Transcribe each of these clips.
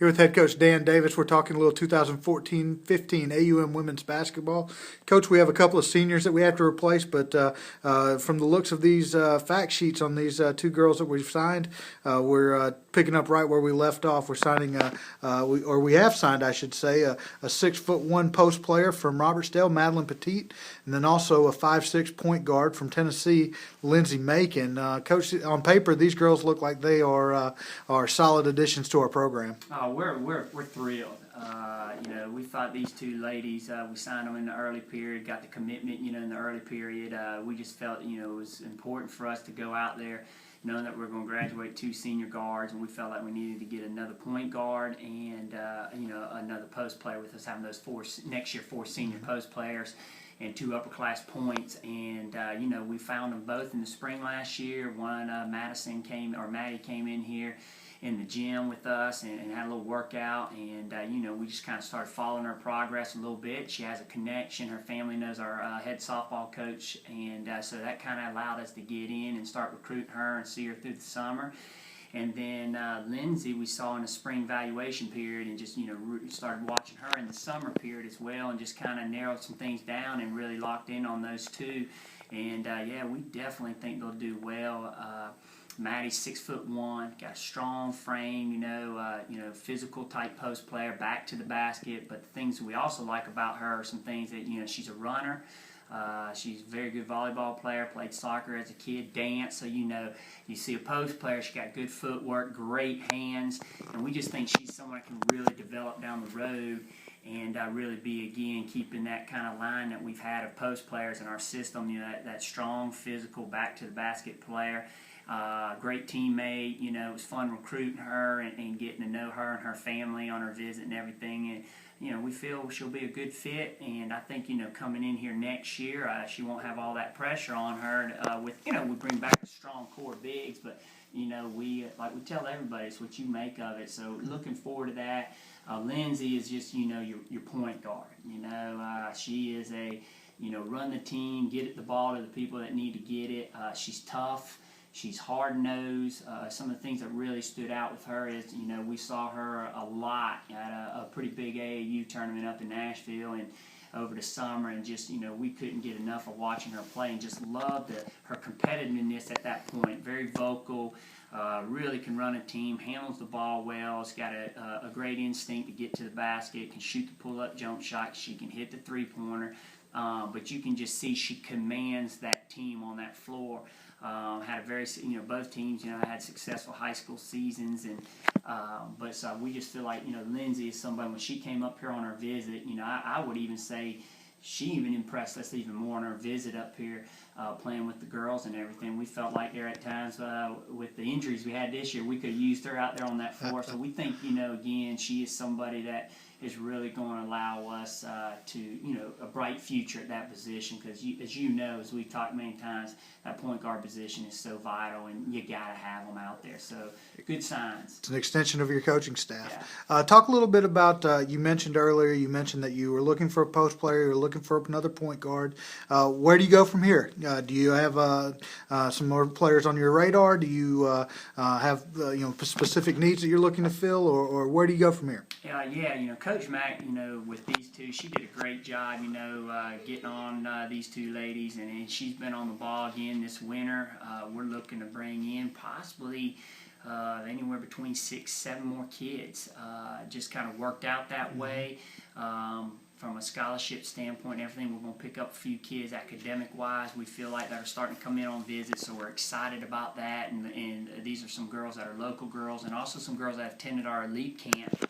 Here with head coach Dan Davis. We're talking a little 2014-15 AUM women's basketball. Coach, we have a couple of seniors that we have to replace, but from the looks of these fact sheets on these two girls that we've signed, we're picking up right where we left off. We're signing, we have signed, I should say, a 6'1" post player from Robertsdale, Madeline Petit, and then also a 5'6" point guard from Tennessee, Lindsay Macon. Coach, on paper, these girls look like they are solid additions to our program. We're thrilled. We thought these two ladies, we signed them in the early period, got the commitment, in the early period. We just felt, it was important for us to go out there knowing that we're going to graduate two senior guards, and we felt like we needed to get another point guard and, another post player with us having those four senior post players and two upper class points. And, we found them both in the spring last year. One, Maddie came in here in the gym with us and had a little workout, and we just kind of started following her progress a little bit. She has a connection. Her family knows our head softball coach, and so that kind of allowed us to get in and start recruiting her and see her through the summer. And then Lindsay we saw in the spring evaluation period, and just started watching her in the summer period as well, and just kind of narrowed some things down and really locked in on those two. And we definitely think they'll do well. Maddie's 6'1", got a strong frame, physical type post player, back to the basket. But the things we also like about her are some things that, she's a runner. She's a very good volleyball player, played soccer as a kid, dance. So, you see a post player, she got good footwork, great hands. And we just think she's someone that can really develop down the road and really be, again, keeping that kind of line that we've had of post players in our system, that strong, physical, back to the basket player. Great teammate, it was fun recruiting her and getting to know her and her family on her visit and everything. And, we feel she'll be a good fit. And I think, coming in here next year, she won't have all that pressure on her we bring back a strong core bigs, but, we tell everybody, it's what you make of it. So looking forward to that. Lindsay is just, your point guard. She is a, run the team, get the ball to the people that need to get it. She's tough. She's hard-nosed. Some of the things that really stood out with her is, we saw her a lot at a pretty big AAU tournament up in Nashville and over the summer, and just, we couldn't get enough of watching her play, and just loved her competitiveness at that point. Very vocal, really can run a team, handles the ball well, has got a great instinct to get to the basket, can shoot the pull-up jump shot, she can hit the three-pointer. But you can just see she commands that team on that floor. Had a very, both teams, had successful high school seasons, and but so we just feel like, Lindsay is somebody, when she came up here on her visit, I would even say she even impressed us even more on her visit up here, playing with the girls and everything. We felt like there at times, with the injuries we had this year, we could have used her out there on that floor. So we think, again, she is somebody that is really going to allow us to, a bright future at that position, because as we've talked many times, that point guard position is so vital, and you got to have them out there. So good signs. It's an extension of your coaching staff. Yeah. Talk a little bit about, you mentioned that you were looking for a post player, you were looking for another point guard. Where do you go from here? Do you have some more players on your radar? Do you have specific needs that you're looking to fill, or where do you go from here? Coach Mack, with these two, she did a great job, getting on these two ladies, and she's been on the ball again this winter. We're looking to bring in possibly anywhere between 6-7 more kids. Just kind of worked out that way. From a scholarship standpoint and everything, we're going to pick up a few kids academic-wise. We feel like that are starting to come in on visits, so we're excited about that. And these are some girls that are local girls, and also some girls that have attended our elite camp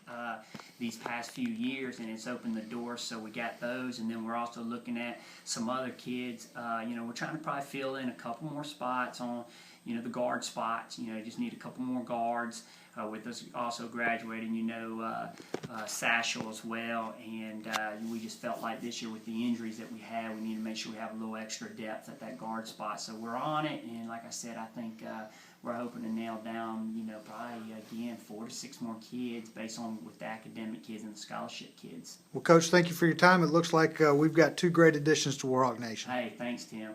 these past few years, and it's opened the door. So we got those, and then we're also looking at some other kids. We're trying to probably fill in a couple more spots on, the guard spots. Just need a couple more guards. With us also graduating, Satchel as well, and we just felt like this year with the injuries that we had, we need to make sure we have a little extra depth at that guard spot. So we're on it, and like I said, I think we're hoping to nail down, probably again 4 to 6 more kids based on with the academic kids and the scholarship kids. Well, Coach, thank you for your time. It looks like we've got 2 great additions to Warhawk Nation. Hey, thanks, Tim.